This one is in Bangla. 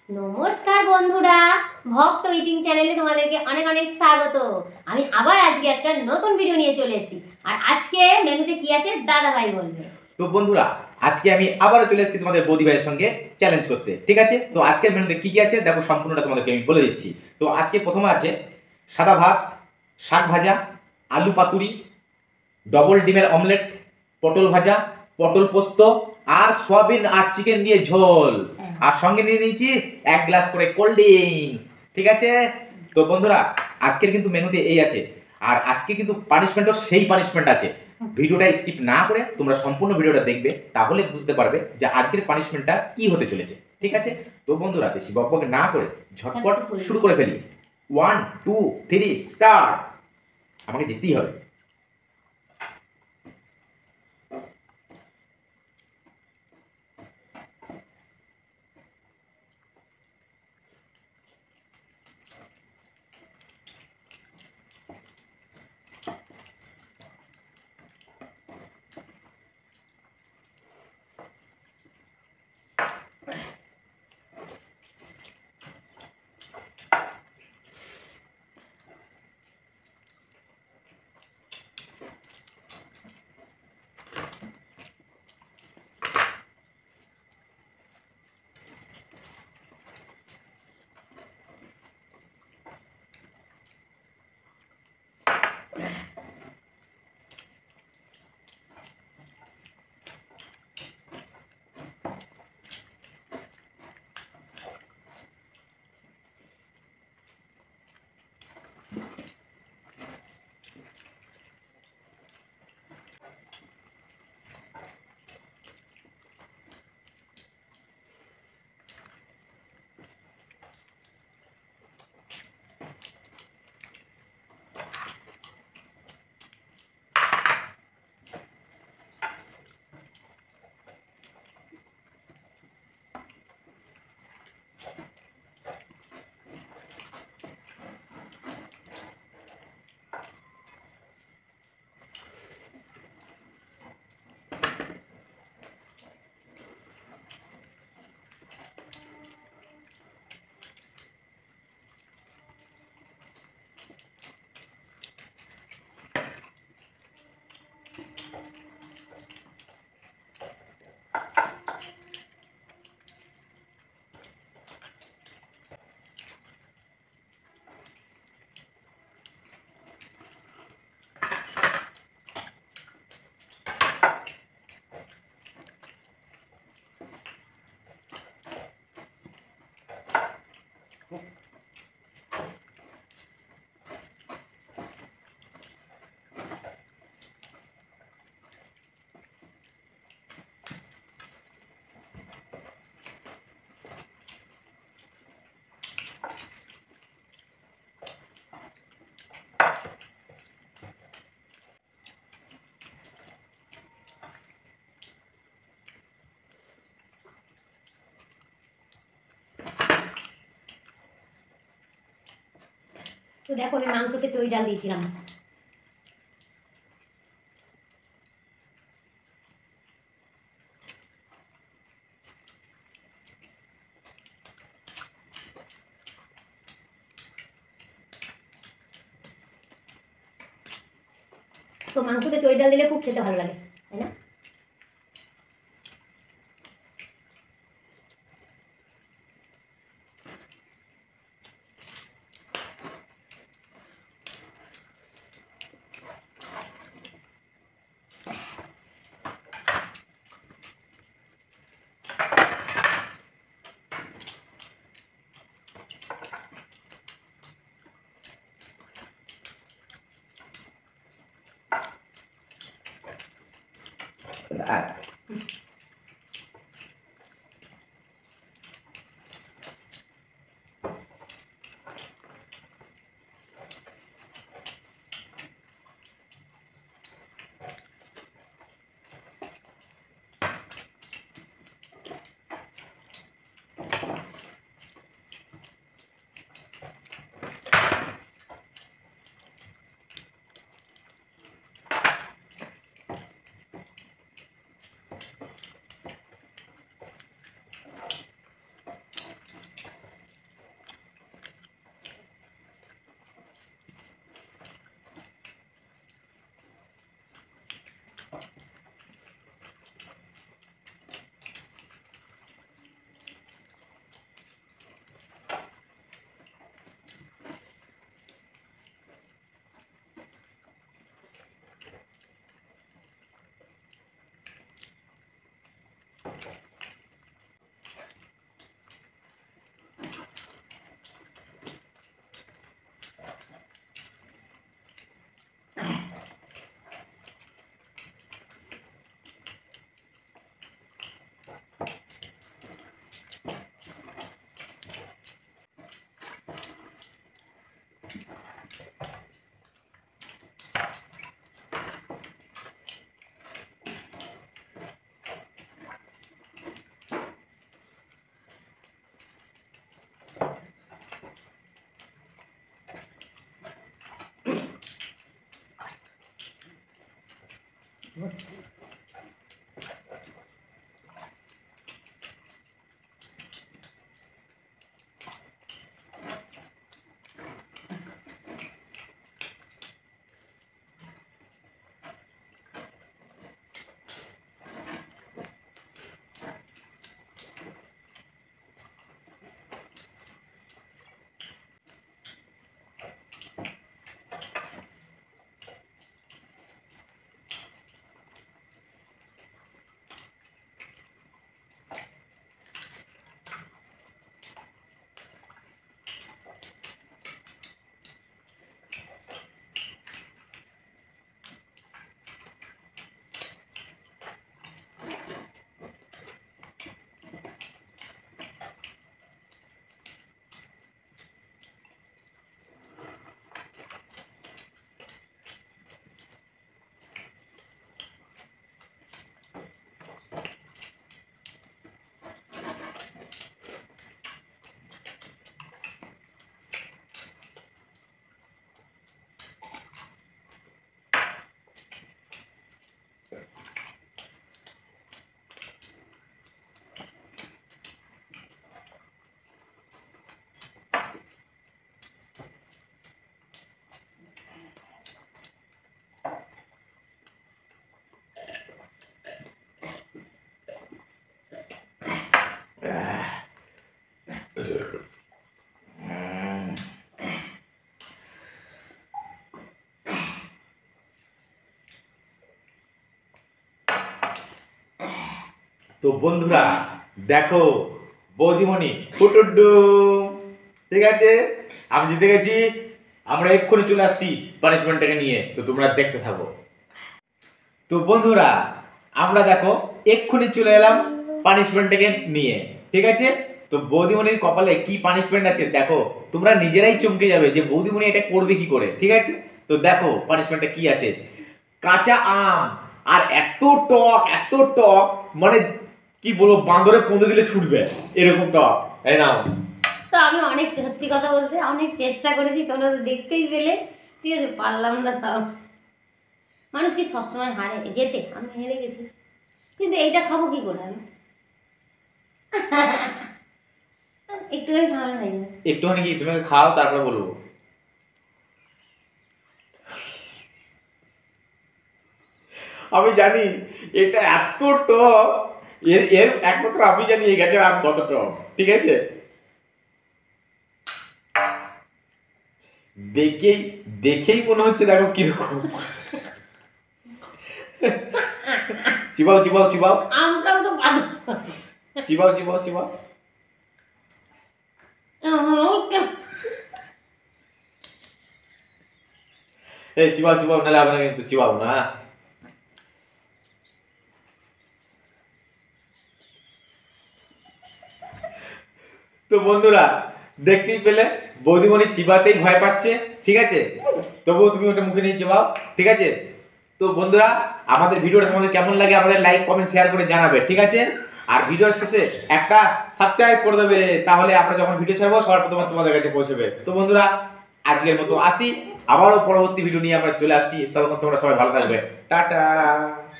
নমস্কার বন্ধুরা, ভক্ত ইটিং চ্যানেলে তোমাদেরকে অনেক অনেক স্বাগত। আমি আবার আজকে একটা নতুন ভিডিও নিয়ে চলে এসেছি। আর আজকে মেনুতে কি আছে দাদা ভাই বলবে। তো বন্ধুরা, আজকে আমি আবারও চলে এসেছি তোমাদের বৌদি ভাইয়ের সঙ্গে চ্যালেঞ্জ করতে। ঠিক আছে, তো আজকের মেনুতে কি কি আছে দেখো, সম্পূর্ণটা তোমাদেরকে আমি বলে দিচ্ছি। তো আজকে প্রথমে আছে সাদা ভাত, শাক ভাজা, আলু পাতুরি, ডবল ডিমের অমলেট, পটল ভাজা, পটল পোস্ত আর সয়াবিন আর চিকেন দিয়ে ঝোল। আর সঙ্গে নিয়ে নিয়েছি 1 গ্লাস করে কোল্ড ড্রিঙ্কস। ঠিক আছে, তো বন্ধুরা আজকের কিন্তু মেনুতে এই আছে। আর আজকে কিন্তু পানিশমেন্টও সেই পানিশমেন্ট আছে। ভিডিওটা স্কিপ না করে তোমরা সম্পূর্ণ ভিডিওটা দেখবে, তাহলে বুঝতে পারবে যে আজকের পানিশমেন্টটা কি হতে চলেছে। ঠিক আছে, তো বন্ধুরা বেশি বকবক না করে ঝটপট শুরু করে ফেলি। 1 2 3 স্টার্ট। আমাকে জিততেই হবে। তো দেখো, আমি মাংসতে চই ডাল দিয়েছিলাম। তো মাংসতে চই ডাল দিলে খুব খেতে ভালো লাগে, তাই না? তো বন্ধুরা দেখো বৌদিমণি ফুটুডু, ঠিক আছে আমি জিতে গেছি। আমরা এক্ষুনি চলে আসছি পানিশমেন্টটাকে নিয়ে, তো তোমরা দেখতে থাকো। তো বন্ধুরা আমরা দেখো এক্ষুনি চলে এলাম পানিশমেন্টটাকে নিয়ে, ঠিক আছে। তো বৌদিমণির কপালে কি পানিশমেন্ট আছে দেখো, তোমরা নিজেরাই চমকে যাবে যে বৌদিমণি এটা করবে কি করে, ঠিক আছে। তো দেখো পানিশমেন্টটা কি আছে। কাঁচা আম আর এত টক মানে কি বলবো, বাঁদরে পৌঁছে দিলে ছুটবে এরকম টক। এই নাও। তো আমি অনেক সত্যি কথা বলতে অনেক চেষ্টা করেছি, তোমরা তো দেখতেই পেলে, ঠিক আছে, পারলাম না। তাও মানুষ কি সবসময় হারে যেতে, আমি হেরে গেছি, কিন্তু এইটা খাবো কি করে আমি? একটুখানি খাওয়ানো হয়ে যাবে। একটুখানি কি তুমি খাও তারপরে বলবো। আমি জানি এটা এত টক, এর এর একমাত্র আমি জানি এই গাছের আম কত টক, ঠিক আছে। দেখেই মনে হচ্ছে দেখো কিরকম। চিবাও চিবাও চিবাও, আমটাও তো চিবাও চিবাও চিবাও। এই চিবাও চিবাও, নাহলে হবে না কিন্তু, চিবাও না। তো বন্ধুরা দেখতেই পেলে বৌদিমণি চিবাতেই ভয় পাচ্ছে, ঠিক আছে। তবুও তুমি ওটা মুখে নিয়ে চিবাও, ঠিক আছে। তো বন্ধুরা আমাদের ভিডিওটা তোমাদের কেমন লাগে আমাদের লাইক কমেন্ট শেয়ার করে জানাবে, ঠিক আছে। আর ভিডিওর শেষে একটা সাবস্ক্রাইব করে দেবে, তাহলে আমরা যখন ভিডিও ছাড়বো সবার প্রথমে তোমাদের কাছে পৌঁছবে। তো বন্ধুরা আজকের মতো আসি, আবারও পরবর্তী ভিডিও নিয়ে আমরা চলে আসছি, ততক্ষণ তোমরা সবাই ভালো থাকবে, টাটা।